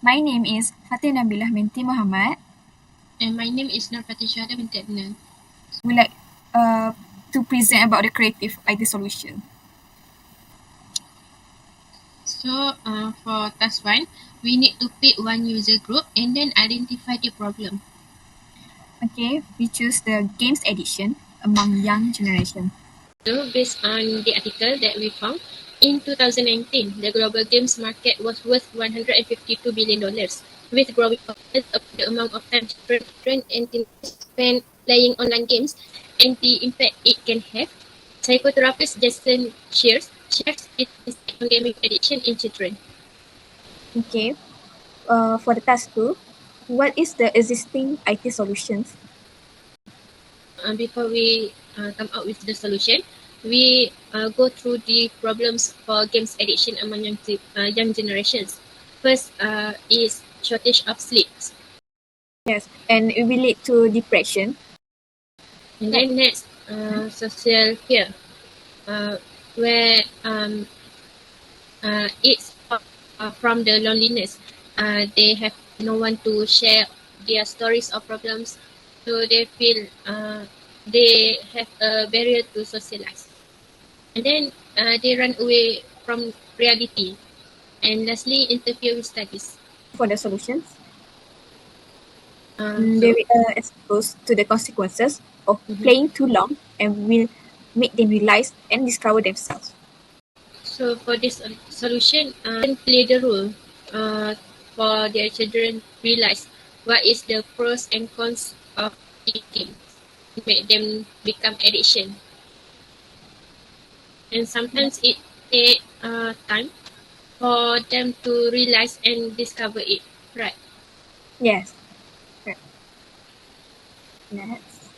My name is NABILAH binti Muhammad. And my name is SYUHADA binti ADNAN. We like to present about the creative IT solution. So for task 1, we need to pick one user group and then identify the problem. Okay, we choose the games edition among young generation. So based on the article that we found, in 2019, the global games market was worth $152 billion, with growing awareness of the amount of time children and teenagers spend playing online games and the impact it can have. Psychotherapist Jason shares its insight on gaming addiction in children. Okay, for the task 2, what is the existing IT solutions? Before we come up with the solution, we go through the problems for games addiction among young generations. First is shortage of sleep. Yes, and it will lead to depression. And then next, social fear, where it's from the loneliness. They have no one to share their stories or problems, so they feel they have a barrier to socialize. And then they run away from reality. And lastly, interfere with studies. For the solutions, they So, will exposed to the consequences of mhm. playing too long and will make them realize and discover themselves. So for this solution, play the role for their children realize what is the pros and cons of eating, make them become addiction. And sometimes it take time for them to realize and discover it, right? Yes. Right. Next.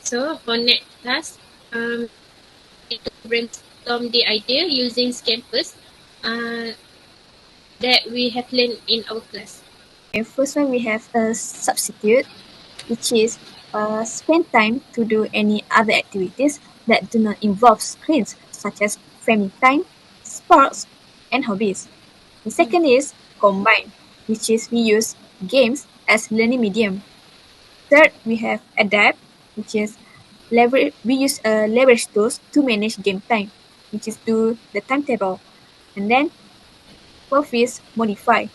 So for next task, need to brainstorm the idea using campus that we have learned in our class. And first one we have a substitute, which is spend time to do any other activities that do not involve screens, such as family time, sports, and hobbies. The second is combine, which is we use games as learning medium. Third, we have adapt, which is we use leverage tools to manage game time, which is do the timetable. And then fourth is modify,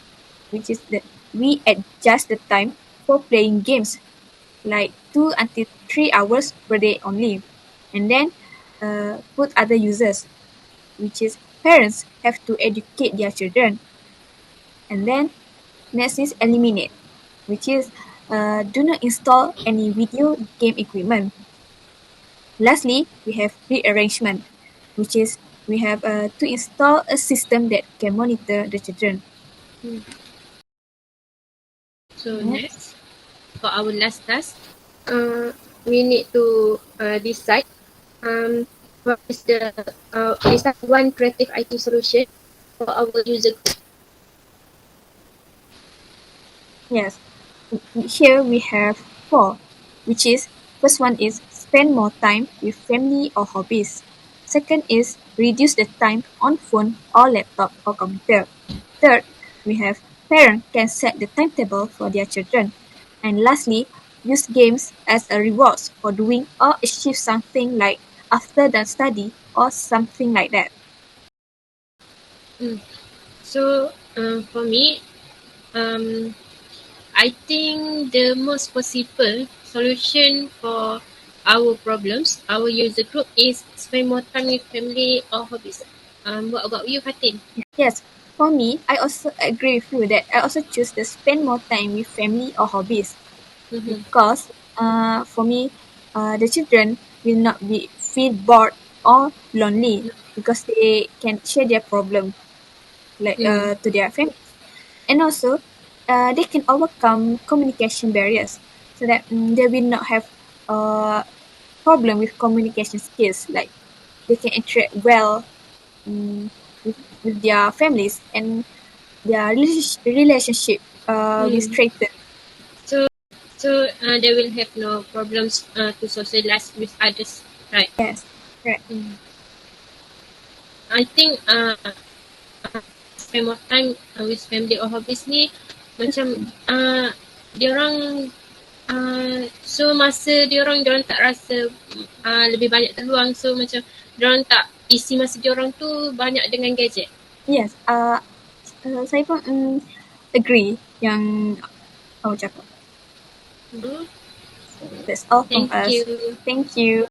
which is that we adjust the time for playing games, like 2 until 3 hours per day only. And then put other users, which is parents have to educate their children. And then next is eliminate, which is do not install any video game equipment. Lastly, we have rearrangement, which is we have to install a system that can monitor the children. Hmm. So Next. next, for our last task, we need to decide what is the decide one creative IT solution for our user group. Yes, here we have four, which is first one is spend more time with family or hobbies. Second is reduce the time on phone or laptop or computer. Third, we have parents can set the timetable for their children. And lastly, use games as a rewards for doing or achieve something like after done study or something like that. So for me, um, I think the most possible solution for our problems, our user group, is spend more time with family or hobbies. What about you, Fatin? Yes, for me, I also agree with you that I also choose to spend more time with family or hobbies Mm-hmm. because for me, the children will not be feel bored or lonely because they can share their problem like Mm. to their families, and also they can overcome communication barriers so that they will not have problem with communication skills, like they can interact well um, with their families and their relationship will Mm. strengthen. So, they will have no problems to socialize with others, right? Yes, correct. Mm. I think spend more time with family or hobbies ni macam diorang so masa diorang tak rasa lebih banyak peluang, so macam diorang tak isi masa diorang tu banyak dengan gadget. Yes, saya pun agree yang awak cakap. Hmm. That's all from Thank us. you. Thank you.